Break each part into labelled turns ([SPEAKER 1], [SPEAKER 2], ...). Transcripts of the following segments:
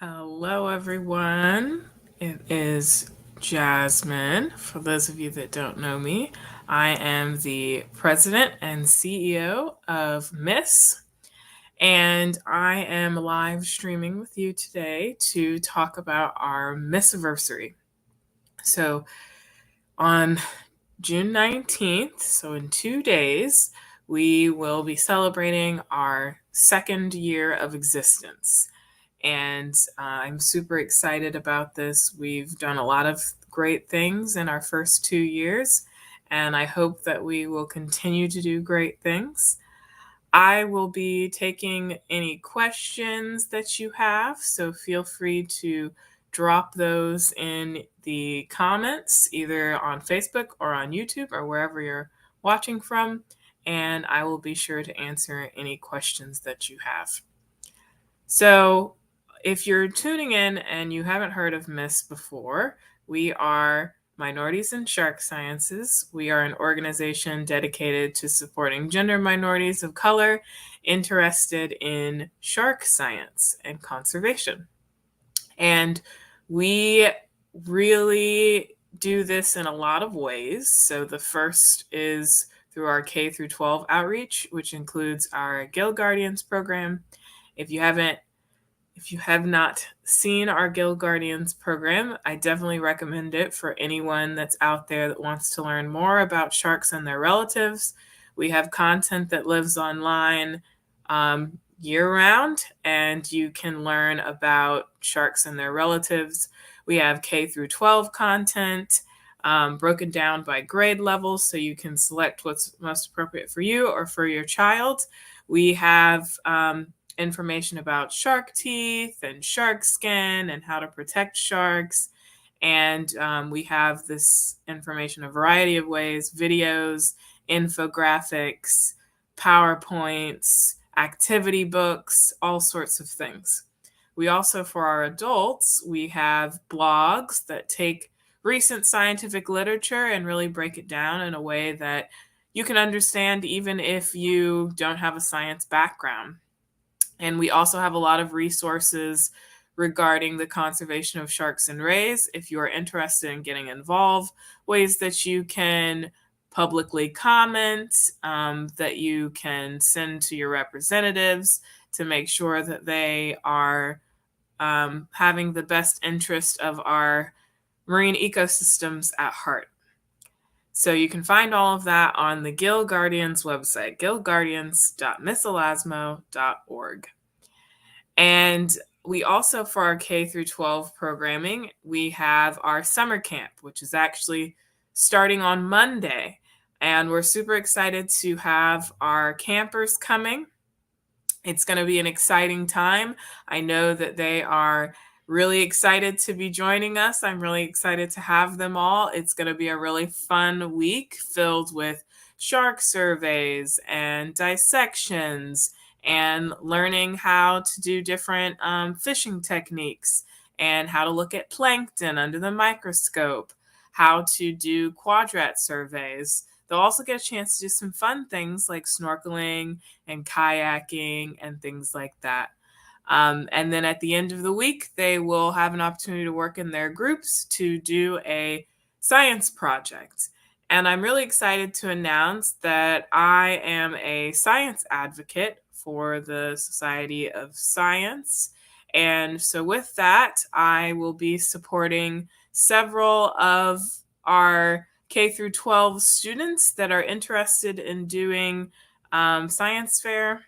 [SPEAKER 1] Hello, everyone. It is Jasmin. For those of you that don't know me, I am the president and CEO of Miss, and I am live streaming with you today to talk about our Missiversary. So, on June 19th, so in 2 days, we will be celebrating our second year of existence. And I'm super excited about this. We've done a lot of great things in our first 2 years, and I hope that we will continue to do great things. I will be taking any questions that you have, so feel free to drop those in the comments, either on Facebook or on YouTube or wherever you're watching from, and I will be sure to answer any questions that you have. So, if you're tuning in and you haven't heard of MISS before, we are Minorities in Shark Sciences. We are an organization dedicated to supporting gender minorities of color interested in shark science and conservation. And we really do this in a lot of ways. So, the first is through our K through 12 outreach, which includes our Gill Guardians program. If you have not seen our Gill Guardians program, I definitely recommend it for anyone that's out there that wants to learn more about sharks and their relatives. We have content that lives online year round, and you can learn about sharks and their relatives. We have K through 12 content broken down by grade levels, so you can select what's most appropriate for you or for your child. We have information about shark teeth and shark skin and how to protect sharks. And we have this information a variety of ways: videos, infographics, PowerPoints, activity books, all sorts of things. We also, for our adults, we have blogs that take recent scientific literature and really break it down in a way that you can understand even if you don't have a science background. And we also have a lot of resources regarding the conservation of sharks and rays. If you are interested in getting involved, ways that you can publicly comment, that you can send to your representatives to make sure that they are having the best interest of our marine ecosystems at heart. So you can find all of that on the Gill Guardians website, gillguardians.misselasmo.org. And we also, for our K through 12 programming, we have our summer camp, which is actually starting on Monday. And we're super excited to have our campers coming. It's going to be an exciting time. I know that they are really excited to be joining us. I'm really excited to have them all. It's going to be a really fun week filled with shark surveys and dissections and learning how to do different fishing techniques and how to look at plankton under the microscope, how to do quadrat surveys. They'll also get a chance to do some fun things like snorkeling and kayaking and things like that. And then at the end of the week, they will have an opportunity to work in their groups to do a science project. And I'm really excited to announce that I am a science advocate for the Society of Science. And so with that, I will be supporting several of our K through 12 students that are interested in doing science fair,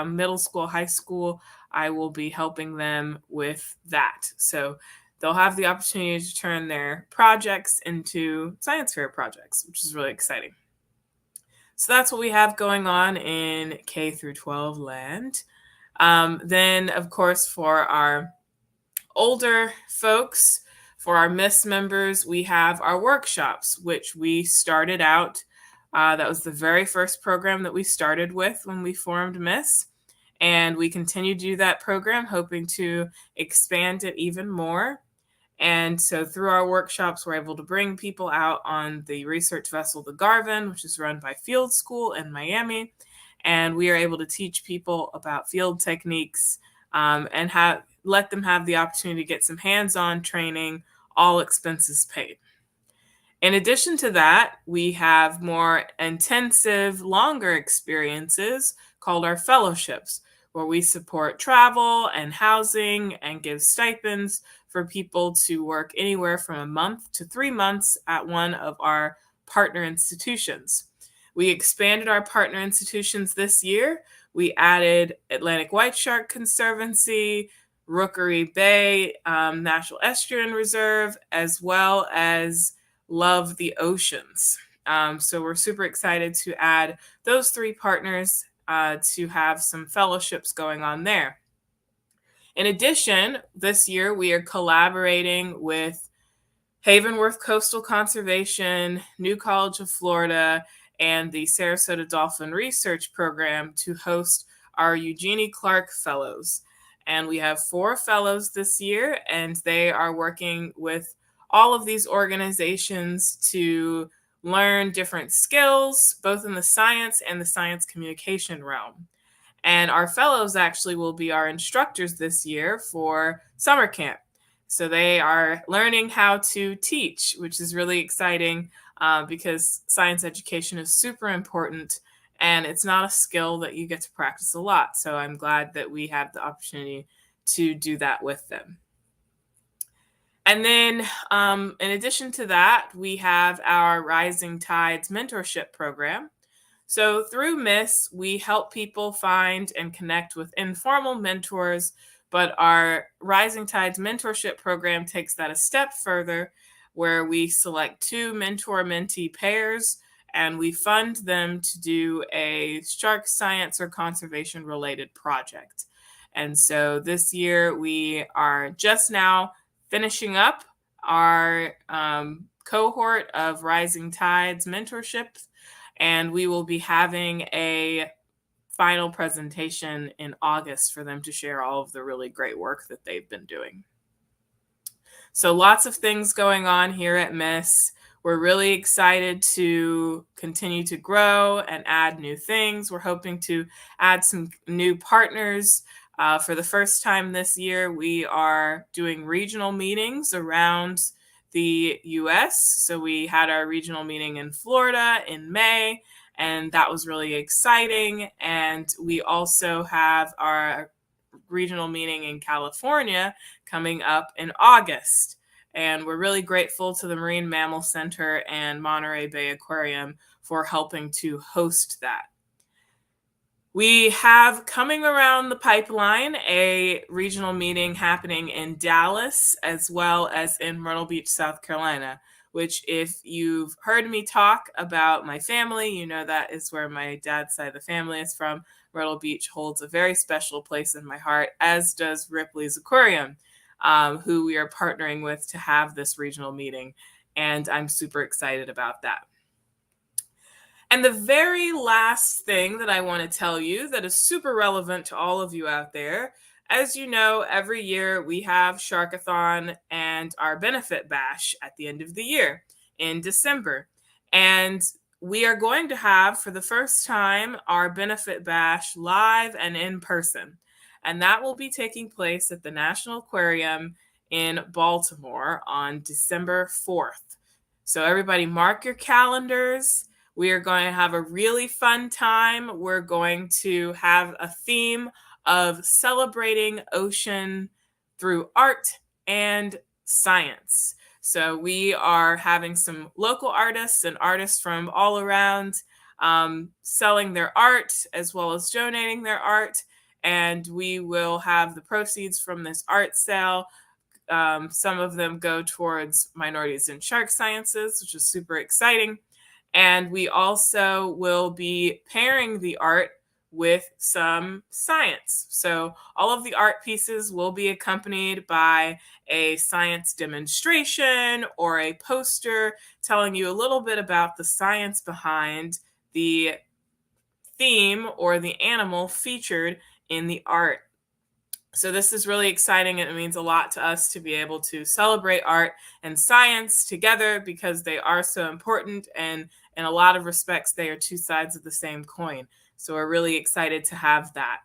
[SPEAKER 1] middle school, high school. I will be helping them with that. So they'll have the opportunity to turn their projects into science fair projects, which is really exciting. So that's what we have going on in K through 12 land. Then, of course, for our older folks, for our Miss members, we have our workshops, which we started out. That was the very first program that we started with when we formed Miss. And we continue to do that program, hoping to expand it even more. And so through our workshops, we're able to bring people out on the research vessel, the Garvin, which is run by Field School in Miami. And we are able to teach people about field techniques and let them have the opportunity to get some hands-on training, all expenses paid. In addition to that, we have more intensive, longer experiences called our fellowships, where we support travel and housing and give stipends for people to work anywhere from a month to 3 months at one of our partner institutions. We expanded our partner institutions this year. We added Atlantic White Shark Conservancy, Rookery Bay National Estuarine Reserve, as well as Love the Oceans. So we're super excited to add those three partners to have some fellowships going on there. In addition, this year we are collaborating with Havenworth Coastal Conservation, New College of Florida, and the Sarasota Dolphin Research Program to host our Eugenie Clark Fellows. And we have 4 fellows this year, and they are working with all of these organizations to learn different skills, both in the science and the science communication realm. And our fellows actually will be our instructors this year for summer camp. So they are learning how to teach, which is really exciting because science education is super important and it's not a skill that you get to practice a lot. So I'm glad that we have the opportunity to do that with them. And then, in addition to that, we have our Rising Tides mentorship program. So through MISS, we help people find and connect with informal mentors, but our Rising Tides mentorship program takes that a step further, where we select 2 mentor-mentee pairs and we fund them to do a shark science or conservation related project. And so this year we are just now finishing up our cohort of Rising Tides mentorships, and we will be having a final presentation in August for them to share all of the really great work that they've been doing. So lots of things going on here at MISS. We're really excited to continue to grow and add new things. We're hoping to add some new partners. For the first time this year, we are doing regional meetings around the US. So we had our regional meeting in Florida in May, and that was really exciting. And we also have our regional meeting in California coming up in August. And we're really grateful to the Marine Mammal Center and Monterey Bay Aquarium for helping to host that. We have coming around the pipeline a regional meeting happening in Dallas as well as in Myrtle Beach, South Carolina, which if you've heard me talk about my family, you know that is where my dad's side of the family is from. Myrtle Beach holds a very special place in my heart, as does Ripley's Aquarium, who we are partnering with to have this regional meeting. And I'm super excited about that. And the very last thing that I want to tell you that is super relevant to all of you out there, as you know, every year we have Sharkathon and our benefit bash at the end of the year in December. And we are going to have, for the first time, our benefit bash live and in person. And that will be taking place at the National Aquarium in Baltimore on December 4th. So everybody mark your calendars. We are going to have a really fun time. We're going to have a theme of celebrating ocean through art and science. So we are having some local artists and artists from all around selling their art as well as donating their art. And we will have the proceeds from this art sale. Some of them go towards minorities in shark sciences, which is super exciting. And we also will be pairing the art with some science. So all of the art pieces will be accompanied by a science demonstration or a poster telling you a little bit about the science behind the theme or the animal featured in the art. So this is really exciting, and it means a lot to us to be able to celebrate art and science together because they are so important, and in a lot of respects, they are 2 sides of the same coin. So we're really excited to have that.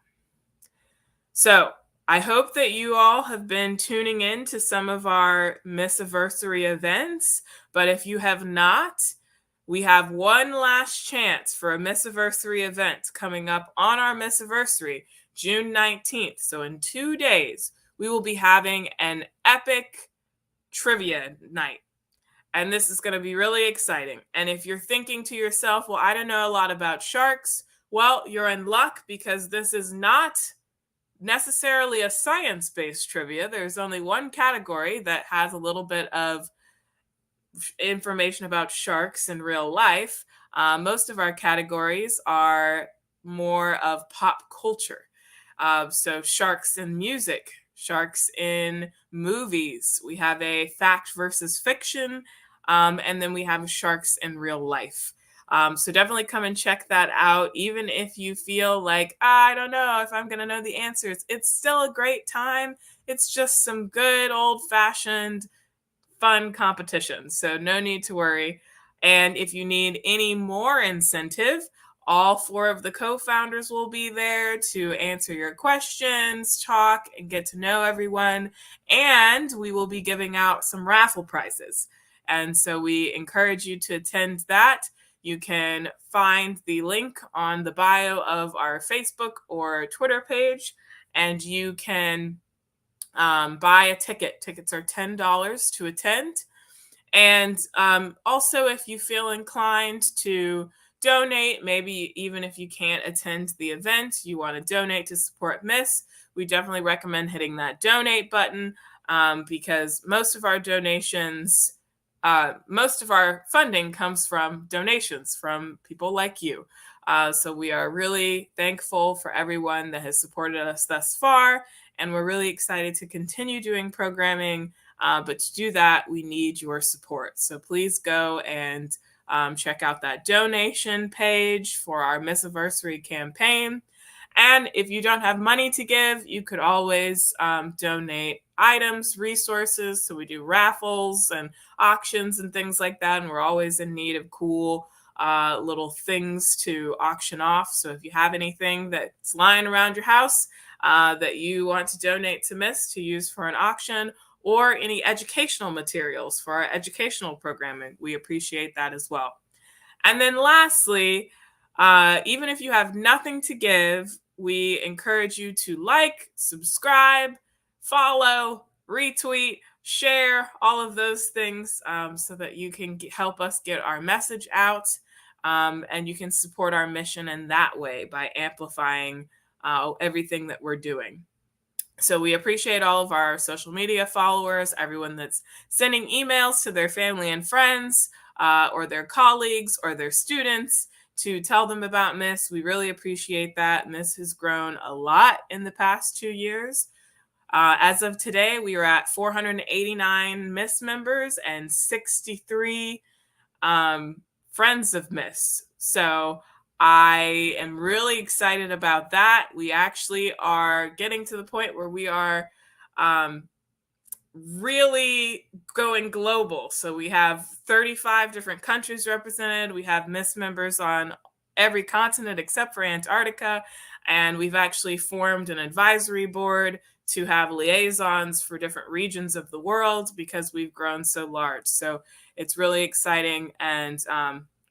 [SPEAKER 1] So I hope that you all have been tuning in to some of our Missiversary events, but if you have not, we have one last chance for a Missiversary event coming up on our Missiversary, June 19th. So in 2 days, we will be having an epic trivia night. And this is going to be really exciting. And if you're thinking to yourself, well, I don't know a lot about sharks, well, you're in luck because this is not necessarily a science-based trivia. There's only one category that has a little bit of information about sharks in real life. Most of our categories are more of pop culture. So sharks in music, sharks in movies. We have a fact versus fiction, and then we have sharks in real life. So definitely come and check that out. Even if you feel like, I don't know if I'm going to know the answers, it's still a great time. It's just some good old fashioned fun competition. So no need to worry. And if you need any more incentive, all four of the co-founders will be there to answer your questions, talk, and get to know everyone. And we will be giving out some raffle prizes. And so we encourage you to attend that. You can find the link on the bio of our Facebook or Twitter page, and you can buy a ticket. Tickets are $10 to attend. And also, if you feel inclined to donate, maybe even if you can't attend the event, you want to donate to support Miss, we definitely recommend hitting that donate button because most of our donations, most of our funding comes from donations from people like you. So we are really thankful for everyone that has supported us thus far, and we're really excited to continue doing programming. But to do that, we need your support. So please go and check out that donation page for our Missiversary campaign. And if you don't have money to give, you could always donate items, resources. So we do raffles and auctions and things like that. And we're always in need of cool little things to auction off. So if you have anything that's lying around your house that you want to donate to Miss to use for an auction, or any educational materials for our educational programming, we appreciate that as well. And then lastly, even if you have nothing to give, we encourage you to like, subscribe, follow, retweet, share, all of those things so that you can help us get our message out. And you can support our mission in that way by amplifying everything that we're doing. So we appreciate all of our social media followers, everyone that's sending emails to their family and friends or their colleagues or their students to tell them about Miss. We really appreciate that. Miss has grown a lot in the past 2 years. As of today, we are at 489 Miss members and 63 friends of Miss. So I am really excited about that. We actually are getting to the point where we are really going global. So we have 35 different countries represented. We have Miss members on every continent except for Antarctica. And we've actually formed an advisory board to have liaisons for different regions of the world because we've grown so large. So it's really exciting. And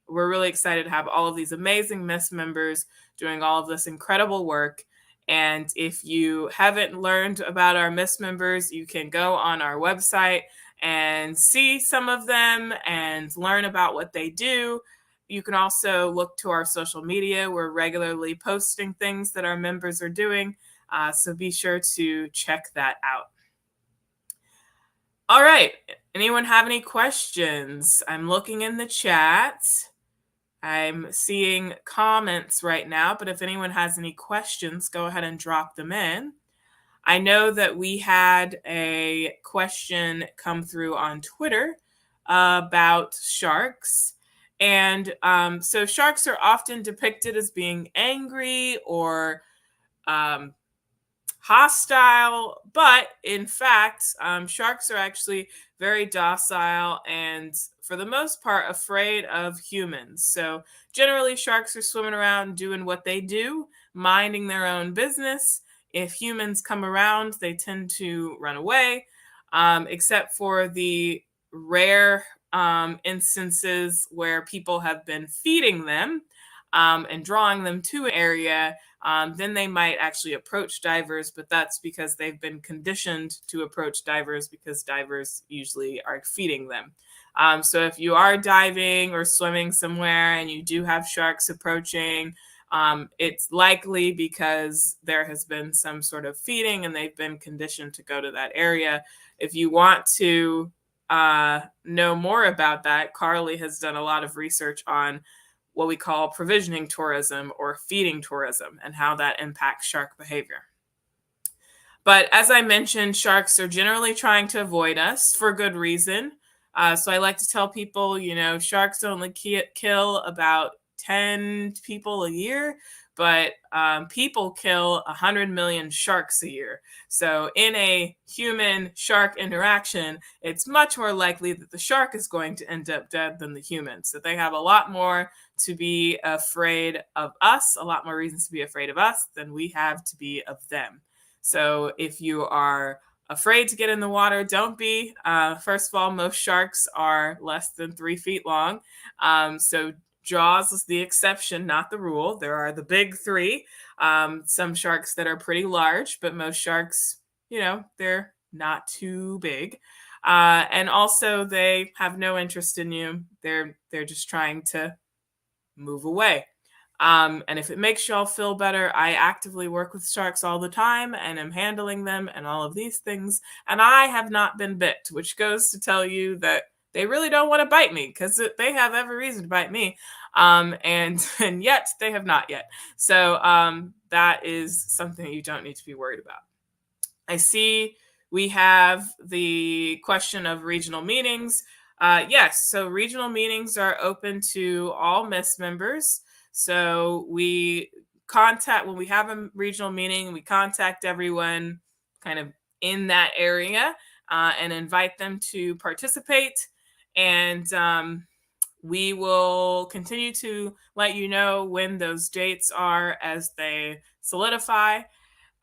[SPEAKER 1] we're really excited to have all of these amazing Miss members doing all of this incredible work. And if you haven't learned about our Miss members, you can go on our website and see some of them and learn about what they do. You can also look to our social media. We're regularly posting things that our members are doing. So be sure to check that out. All right. Anyone have any questions? I'm looking in the chat. I'm seeing comments right now, but if anyone has any questions, go ahead and drop them in. I know that we had a question come through on Twitter about sharks. And so sharks are often depicted as being angry or hostile, but in fact, sharks are actually very docile and, for the most part, afraid of humans. So generally, sharks are swimming around doing what they do, minding their own business. if humans come around, they tend to run away, except for the rare instances where people have been feeding them and drawing them to an area. Then they might actually approach divers, but that's because they've been conditioned to approach divers because divers usually are feeding them. So if you are diving or swimming somewhere and you do have sharks approaching, it's likely because there has been some sort of feeding and they've been conditioned to go to that area. If you want to know more about that, Carly has done a lot of research on what we call provisioning tourism or feeding tourism and how that impacts shark behavior. But as I mentioned, sharks are generally trying to avoid us for good reason. So I like to tell people, sharks only kill about 10 people a year, but people kill 100 million sharks a year. So in a human shark interaction, it's much more likely that the shark is going to end up dead than the human. So they have a lot more to be afraid of us, a lot more reasons to be afraid of us than we have to be of them. So if you are afraid to get in the water, don't be. First of all, most sharks are less than 3 feet long. So Jaws is the exception, not the rule. There are the big three. Some sharks that are pretty large, but most sharks, they're not too big. And also, they have no interest in you. They're just trying to move away. And if it makes y'all feel better, I actively work with sharks all the time and am handling them and all of these things. And I have not been bit, which goes to tell you that they really don't want to bite me because they have every reason to bite me. And yet they have not yet. So that is something you don't need to be worried about. I see we have the question of regional meetings. Yes, so regional meetings are open to all MISS members. So when we have a regional meeting, we contact everyone kind of in that area and invite them to participate. And we will continue to let you know when those dates are as they solidify.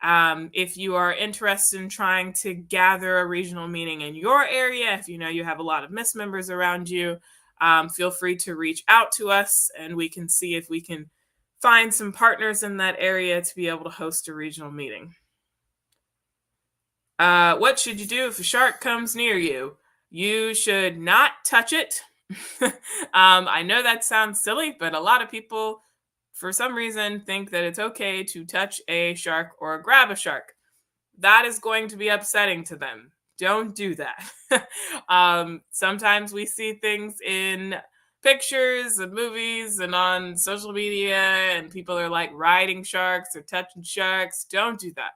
[SPEAKER 1] If you are interested in trying to gather a regional meeting in your area, if you know you have a lot of MISS members around you, feel free to reach out to us and we can see if we can find some partners in that area to be able to host a regional meeting. What should you do if a shark comes near you? You should not touch it. I know that sounds silly, but a lot of people for some reason think that it's okay to touch a shark or grab a shark. That is going to be upsetting to them. Don't do that. Sometimes we see things in pictures and movies and on social media, and people are like riding sharks or touching sharks. Don't do that.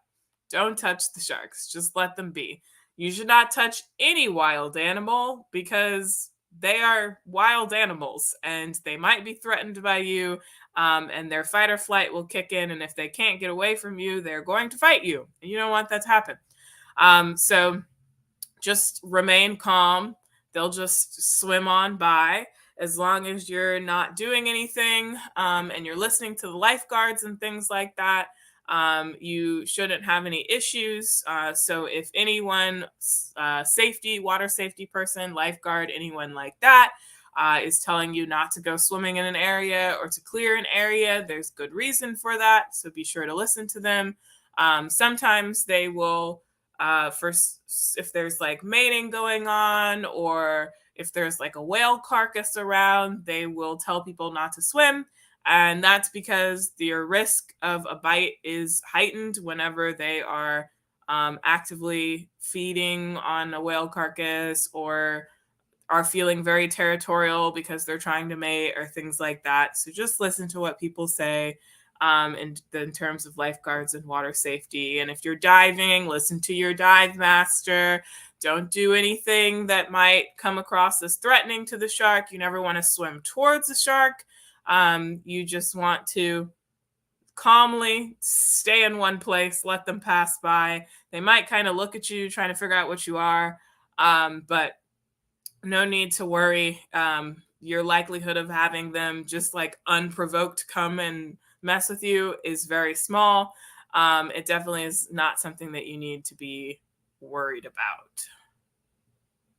[SPEAKER 1] Don't touch the sharks. Just let them be. You should not touch any wild animal because they are wild animals and they might be threatened by you, and their fight or flight will kick in. And if they can't get away from you, they're going to fight you. And you don't want that to happen. So just remain calm. They'll just swim on by as long as you're not doing anything and you're listening to the lifeguards and things like that. You shouldn't have any issues. So if anyone, water safety person, lifeguard, anyone like that, is telling you not to go swimming in an area or to clear an area, there's good reason for that. So be sure to listen to them. Sometimes they will, if there's like mating going on or if there's like a whale carcass around, they will tell people not to swim. And that's because your risk of a bite is heightened whenever they are actively feeding on a whale carcass or are feeling very territorial because they're trying to mate or things like that. So just listen to what people say in terms of lifeguards and water safety. And if you're diving, listen to your dive master. Don't do anything that might come across as threatening to the shark. You never want to swim towards the shark. You just want to calmly stay in one place, let them pass by. They might kind of look at you, trying to figure out what you are, but no need to worry. Your likelihood of having them just like unprovoked come and mess with you is very small. it definitely is not something that you need to be worried about.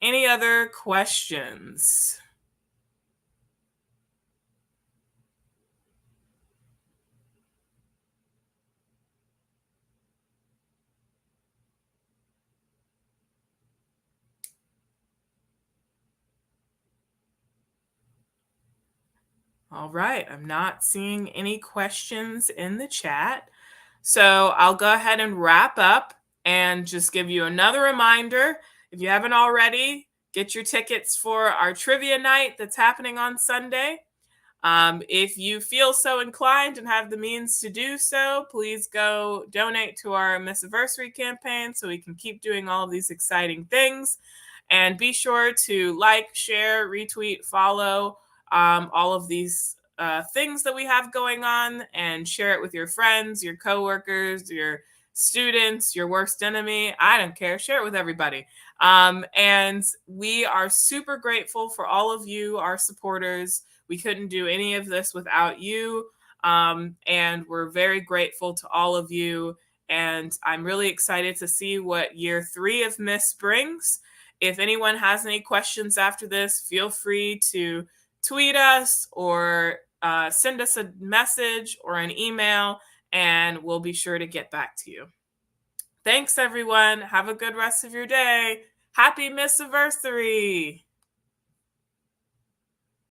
[SPEAKER 1] Any other questions? All right, I'm not seeing any questions in the chat. So I'll go ahead and wrap up and just give you another reminder. If you haven't already, get your tickets for our trivia night that's happening on Sunday. If you feel so inclined and have the means to do so, please go donate to our Missiversary campaign so we can keep doing all of these exciting things. And be sure to like, share, retweet, follow all of these things that we have going on, and share it with your friends, your coworkers, your students, your worst enemy. I don't care. Share it with everybody. And we are super grateful for all of you, our supporters. We couldn't do any of this without you. And we're very grateful to all of you. And I'm really excited to see what year 3 of Miss brings. If anyone has any questions after this, feel free to tweet us or send us a message or an email, and we'll be sure to get back to you. Thanks, everyone. Have a good rest of your day. Happy Missiversary!